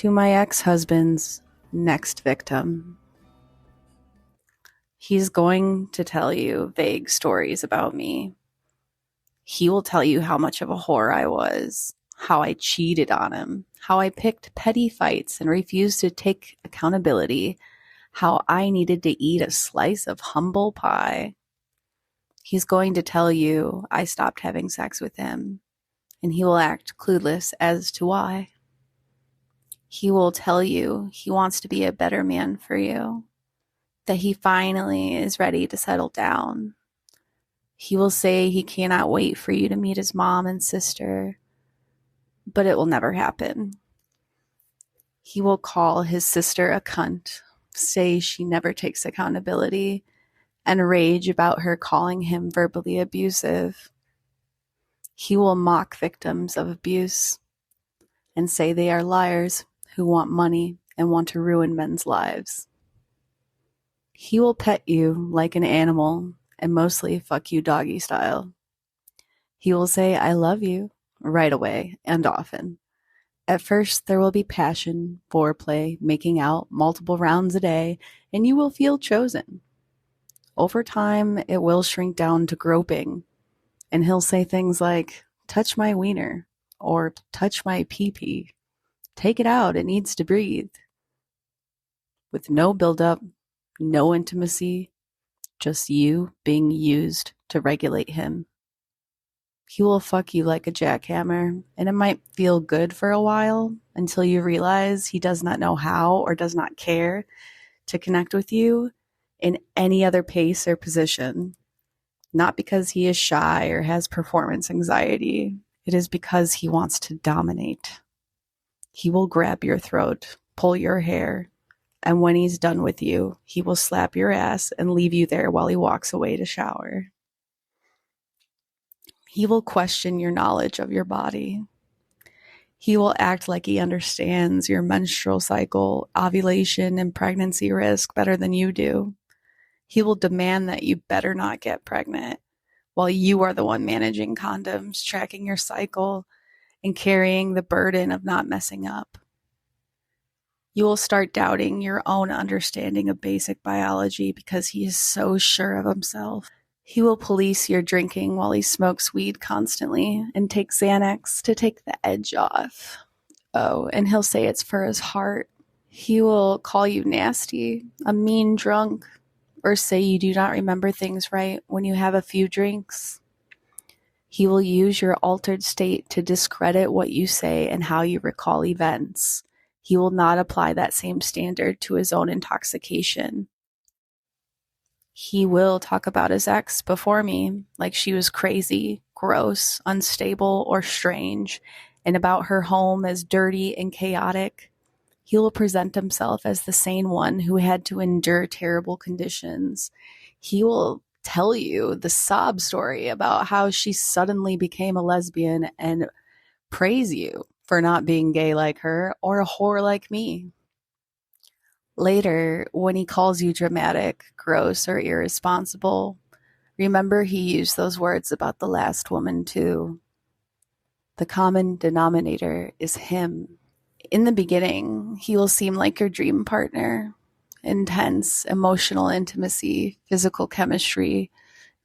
To my ex-husband's next victim. He's going to tell you vague stories about me. He will tell you how much of a whore I was, how I cheated on him, how I picked petty fights and refused to take accountability, how I needed to eat a slice of humble pie. He's going to tell you I stopped having sex with him, and he will act clueless as to why. He will tell you he wants to be a better man for you, that he finally is ready to settle down. He will say he cannot wait for you to meet his mom and sister, but it will never happen. He will call his sister a cunt, say she never takes accountability, and rage about her calling him verbally abusive. He will mock victims of abuse and say they are liars who want money and want to ruin men's lives. He will pet you like an animal and mostly fuck you doggy style. He will say, I love you, right away and often. At first, there will be passion, foreplay, making out multiple rounds a day, and you will feel chosen. Over time, it will shrink down to groping, and he'll say things like, touch my wiener, or touch my pee-pee. Take it out, it needs to breathe. With no buildup, no intimacy, just you being used to regulate him. He will fuck you like a jackhammer, and it might feel good for a while until you realize he does not know how or does not care to connect with you in any other pace or position. Not because he is shy or has performance anxiety. It is because he wants to dominate. He will grab your throat, pull your hair, and when he's done with you, he will slap your ass and leave you there while he walks away to shower. He will question your knowledge of your body. He will act like he understands your menstrual cycle, ovulation, and pregnancy risk better than you do. He will demand that you better not get pregnant while you are the one managing condoms, tracking your cycle, and carrying the burden of not messing up. You will start doubting your own understanding of basic biology because he is so sure of himself. He will police your drinking while he smokes weed constantly and takes Xanax to take the edge off. Oh, and he'll say it's for his heart. He will call you nasty, a mean drunk, or say you do not remember things right when you have a few drinks. He will use your altered state to discredit what you say and how you recall events. He will not apply that same standard to his own intoxication. He will talk about his ex before me like she was crazy, gross, unstable, or strange, and about her home as dirty and chaotic. He will present himself as the sane one who had to endure terrible conditions. He will tell you the sob story about how she suddenly became a lesbian and praise you for not being gay like her or a whore like me. Later, when he calls you dramatic, gross, or irresponsible, remember he used those words about the last woman too. The common denominator is him. In the beginning, he will seem like your dream partner. Intense emotional intimacy, physical chemistry,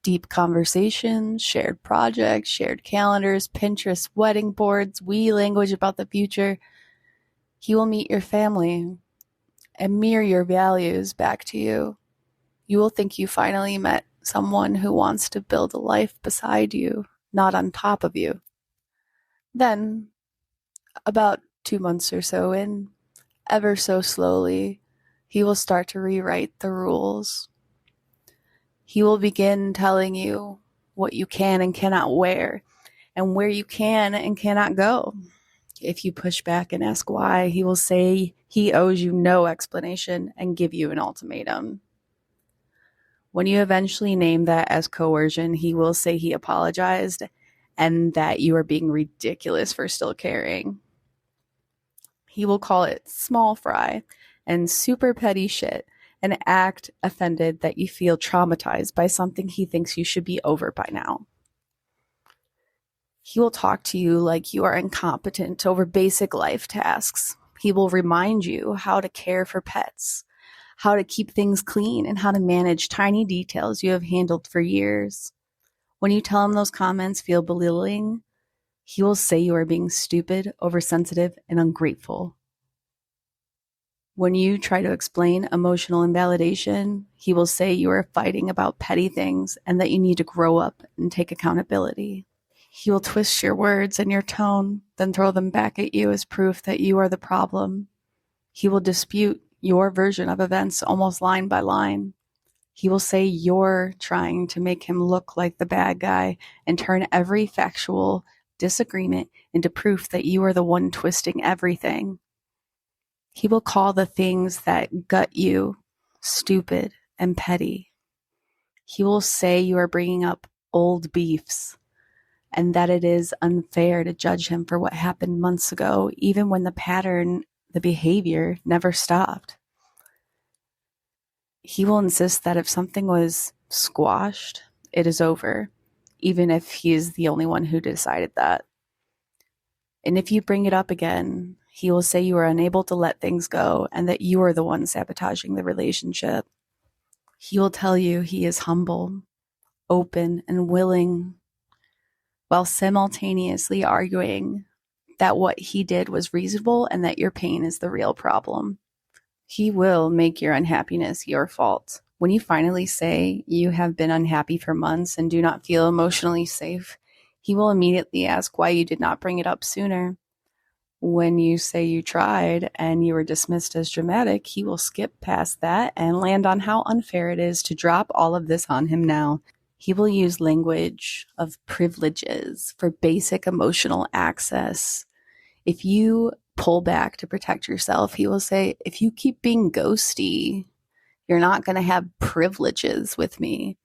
deep conversations, shared projects, shared calendars, Pinterest wedding boards, we language about the future. He will meet your family and mirror your values back to you. You will think you finally met someone who wants to build a life beside you, not on top of you. Then, about 2 months or so in, ever so slowly, he will start to rewrite the rules. He will begin telling you what you can and cannot wear, and where you can and cannot go. If you push back and ask why, he will say he owes you no explanation and give you an ultimatum. When you eventually name that as coercion, he will say he apologized and that you are being ridiculous for still caring. He will call it small fry and super petty shit and act offended that you feel traumatized by something he thinks you should be over by now. He will talk to you like you are incompetent over basic life tasks. He will remind you how to care for pets, how to keep things clean, and how to manage tiny details you have handled for years. When you tell him those comments feel belittling, he will say you are being stupid, oversensitive, and ungrateful. When you try to explain emotional invalidation, he will say you are fighting about petty things and that you need to grow up and take accountability. He will twist your words and your tone, then throw them back at you as proof that you are the problem. He will dispute your version of events almost line by line. He will say you're trying to make him look like the bad guy and turn every factual disagreement into proof that you are the one twisting everything. He will call the things that gut you stupid and petty. He will say you are bringing up old beefs and that it is unfair to judge him for what happened months ago, even when the pattern, the behavior never stopped. He will insist that if something was squashed, it is over, even if he is the only one who decided that. And if you bring it up again, he will say you are unable to let things go and that you are the one sabotaging the relationship. He will tell you he is humble, open, and willing, while simultaneously arguing that what he did was reasonable and that your pain is the real problem. He will make your unhappiness your fault. When you finally say you have been unhappy for months and do not feel emotionally safe, he will immediately ask why you did not bring it up sooner. When you say you tried and you were dismissed as dramatic, he will skip past that and land on how unfair it is to drop all of this on him now. He will use language of privileges for basic emotional access. If you pull back to protect yourself, he will say, if you keep being ghosty, you're not going to have privileges with me.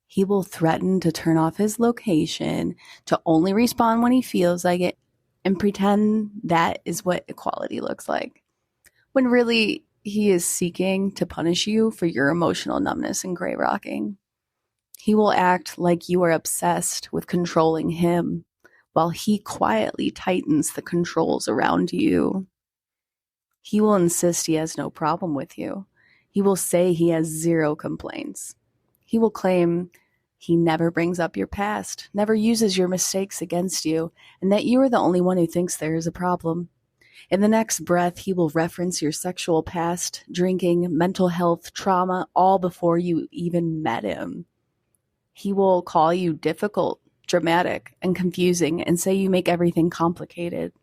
He will threaten to turn off his location, to only respond when he feels like it, and pretend that is what equality looks like, when really he is seeking to punish you for your emotional numbness and gray rocking. He will act like you are obsessed with controlling him, while he quietly tightens the controls around you. He will insist he has no problem with you. He will say he has zero complaints. He will claim he never brings up your past, never uses your mistakes against you, and that you are the only one who thinks there is a problem. In the next breath, he will reference your sexual past, drinking, mental health, trauma, all before you even met him. He will call you difficult, dramatic, and confusing and say you make everything complicated.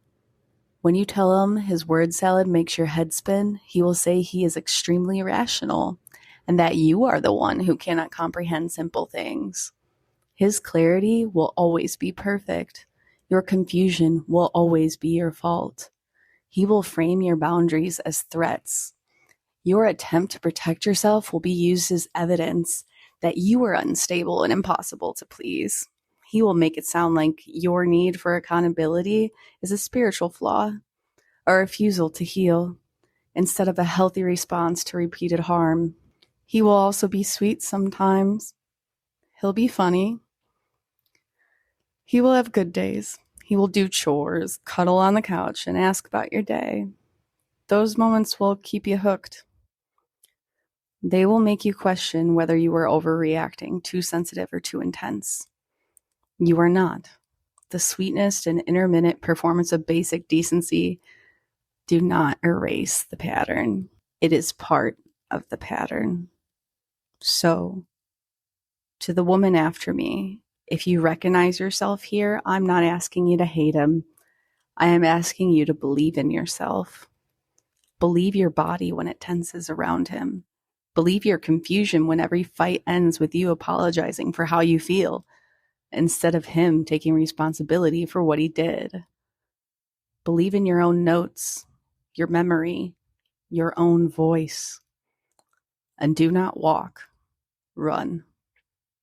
When you tell him his word salad makes your head spin, he will say he is extremely rational and that you are the one who cannot comprehend simple things. His clarity will always be perfect. Your confusion will always be your fault. He will frame your boundaries as threats. Your attempt to protect yourself will be used as evidence that you are unstable and impossible to please. He will make it sound like your need for accountability is a spiritual flaw, a refusal to heal, instead of a healthy response to repeated harm. He will also be sweet sometimes. He'll be funny. He will have good days. He will do chores, cuddle on the couch, and ask about your day. Those moments will keep you hooked. They will make you question whether you are overreacting, too sensitive, or too intense. You are not. The sweetness and intermittent performance of basic decency do not erase the pattern. It is part of the pattern. So, to the woman after me, if you recognize yourself here, I'm not asking you to hate him. I am asking you to believe in yourself. Believe your body when it tenses around him. Believe your confusion when every fight ends with you apologizing for how you feel, instead of him taking responsibility for what he did. Believe in your own notes, your memory, your own voice. And do not walk, run.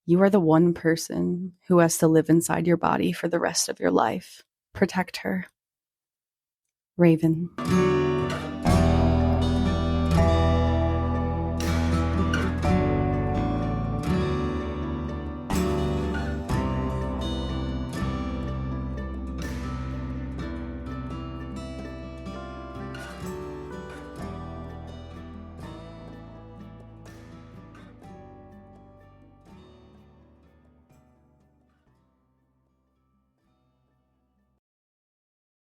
You are the one person who has to live inside your body for the rest of your life. Protect her. Raven.